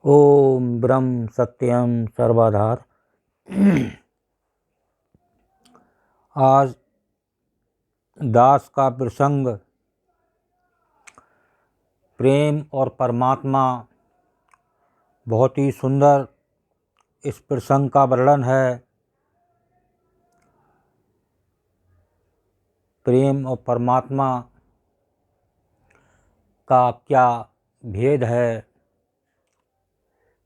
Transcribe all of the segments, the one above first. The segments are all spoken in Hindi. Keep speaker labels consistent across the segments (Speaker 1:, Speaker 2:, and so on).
Speaker 1: ओम ब्रह्म सत्यम सर्वाधार। आज दास का प्रसंग प्रेम और परमात्मा, बहुत ही सुंदर इस प्रसंग का वर्णन है। प्रेम और परमात्मा का क्या भेद है,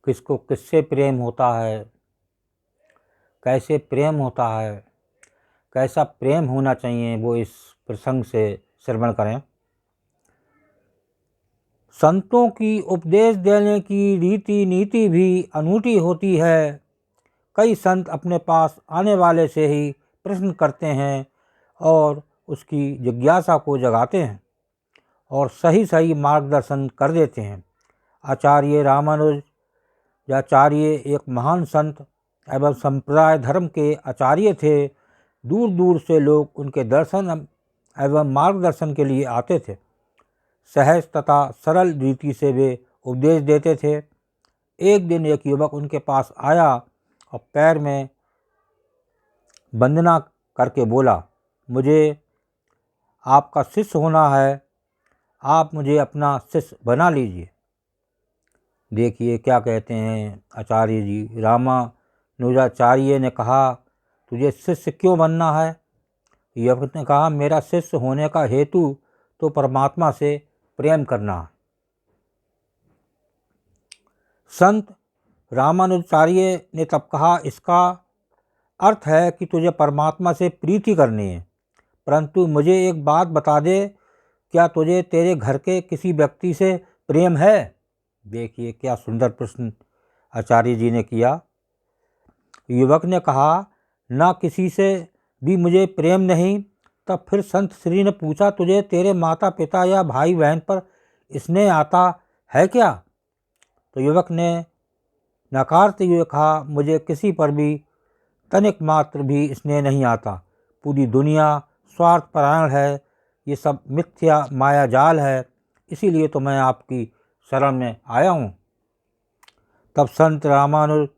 Speaker 1: किसको किससे प्रेम होता है, कैसे प्रेम होता है, कैसा प्रेम होना चाहिए, वो इस प्रसंग से श्रवण करें। संतों की उपदेश देने की रीति नीति भी अनूठी होती है। कई संत अपने पास आने वाले से ही प्रश्न करते हैं और उसकी जिज्ञासा को जगाते हैं और सही सही मार्गदर्शन कर देते हैं। आचार्य रामानुजाचार्य एक महान संत एवं संप्रदाय धर्म के आचार्य थे। दूर दूर से लोग उनके दर्शन एवं मार्गदर्शन के लिए आते थे। सहज तथा सरल रीति से वे उपदेश देते थे। एक दिन एक युवक उनके पास आया और पैर में वंदना करके बोला, मुझे आपका शिष्य होना है, आप मुझे अपना शिष्य बना लीजिए। देखिए क्या कहते हैं आचार्य जी। रामानुजाचार्य ने कहा, तुझे शिष्य क्यों बनना है? युवक ने कहा, मेरा शिष्य होने का हेतु तो परमात्मा से प्रेम करना है। संत रामानुजाचार्य ने तब कहा, इसका अर्थ है कि तुझे परमात्मा से प्रीति करनी है, परंतु मुझे एक बात बता दे, क्या तुझे तेरे घर के किसी व्यक्ति से प्रेम है? देखिए क्या सुंदर प्रश्न आचार्य जी ने किया। युवक ने कहा, ना किसी से भी मुझे प्रेम नहीं। तब फिर संत श्री ने पूछा, तुझे तेरे माता पिता या भाई बहन पर स्नेह आता है क्या? तो युवक ने नकारते हुए कहा, मुझे किसी पर भी तनिक मात्र भी स्नेह नहीं आता। पूरी दुनिया स्वार्थपरायण है, ये सब मिथ्या माया जाल है, इसीलिए तो मैं आपकी शरण में आया हूँ। तब संत रामानुज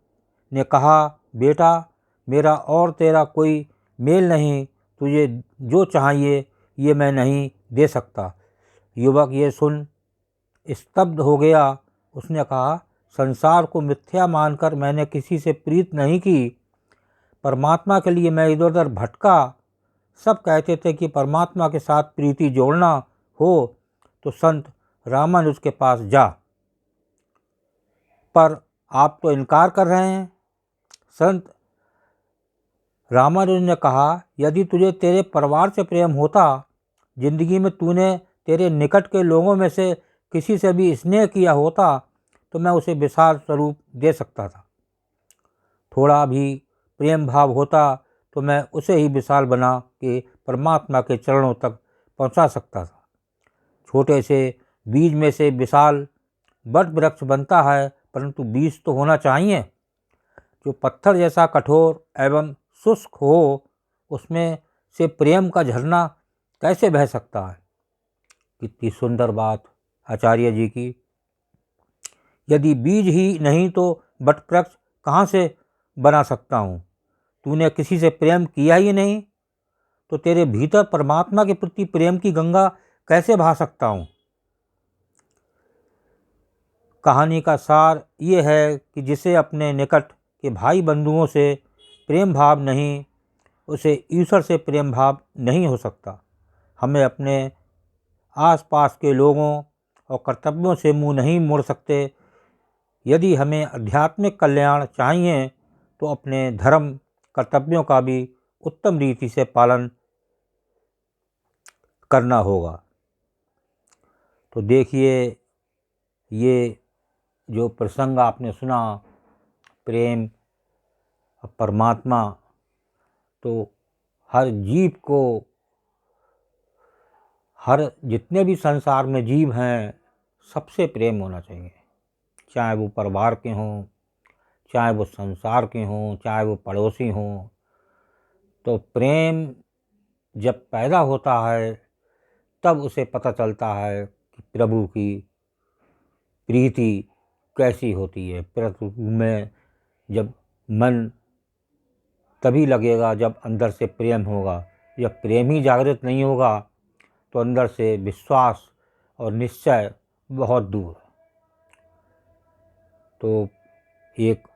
Speaker 1: ने कहा, बेटा मेरा और तेरा कोई मेल नहीं, तुझे जो चाहिए ये मैं नहीं दे सकता। युवक ये सुन स्तब्ध हो गया। उसने कहा, संसार को मिथ्या मानकर मैंने किसी से प्रीत नहीं की। परमात्मा के लिए मैं इधर उधर भटका। सब कहते थे कि परमात्मा के साथ प्रीति जोड़ना हो तो संत रामानुज के पास जा, पर आप तो इनकार कर रहे हैं। संत रामानुज ने कहा, यदि तुझे तेरे परिवार से प्रेम होता, जिंदगी में तूने तेरे निकट के लोगों में से किसी से भी स्नेह किया होता, तो मैं उसे विशाल स्वरूप दे सकता था। थोड़ा भी प्रेम भाव होता तो मैं उसे ही विशाल बना के परमात्मा के चरणों तक पहुंचा सकता था। छोटे से बीज में से विशाल वट वृक्ष बनता है, परंतु बीज तो होना चाहिए। जो पत्थर जैसा कठोर एवं शुष्क हो, उसमें से प्रेम का झरना कैसे बह सकता है? कितनी सुंदर बात आचार्य जी की। यदि बीज ही नहीं तो वट वृक्ष कहाँ से बना सकता हूँ? तूने किसी से प्रेम किया ही नहीं, तो तेरे भीतर परमात्मा के प्रति प्रेम की गंगा कैसे बहा सकता हूँ? कहानी का सार ये है कि जिसे अपने निकट के भाई बंधुओं से प्रेम भाव नहीं, उसे ईश्वर से प्रेम भाव नहीं हो सकता। हमें अपने आसपास के लोगों और कर्तव्यों से मुंह नहीं मोड़ सकते। यदि हमें आध्यात्मिक कल्याण चाहिए तो अपने धर्म कर्तव्यों का भी उत्तम रीति से पालन करना होगा। तो देखिए ये जो प्रसंग आपने सुना, प्रेम और परमात्मा, तो हर जीव को, हर जितने भी संसार में जीव हैं, सबसे प्रेम होना चाहिए। चाहे वो परिवार के हों, चाहे वो संसार के हों, चाहे वो पड़ोसी हों। तो प्रेम जब पैदा होता है तब उसे पता चलता है कि प्रभु की प्रीति कैसी होती है। परंतु में जब मन तभी लगेगा जब अंदर से प्रेम होगा। जब प्रेम ही जागृत नहीं होगा तो अंदर से विश्वास और निश्चय बहुत दूर है। तो एक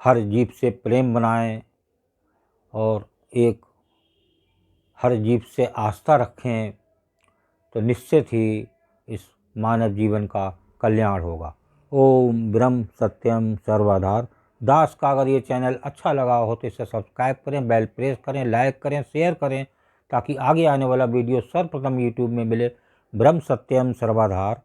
Speaker 1: हर जीव से प्रेम बनाएं और एक हर जीव से आस्था रखें तो निश्चित ही इस मानव जीवन का कल्याण होगा। ओम ब्रह्म सत्यम सर्वधार दास का अगर ये चैनल अच्छा लगा हो तो इसे सब्सक्राइब करें, बेल प्रेस करें, लाइक करें, शेयर करें ताकि आगे आने वाला वीडियो सर्वप्रथम यूट्यूब में मिले। ब्रह्म सत्यम सर्वधार।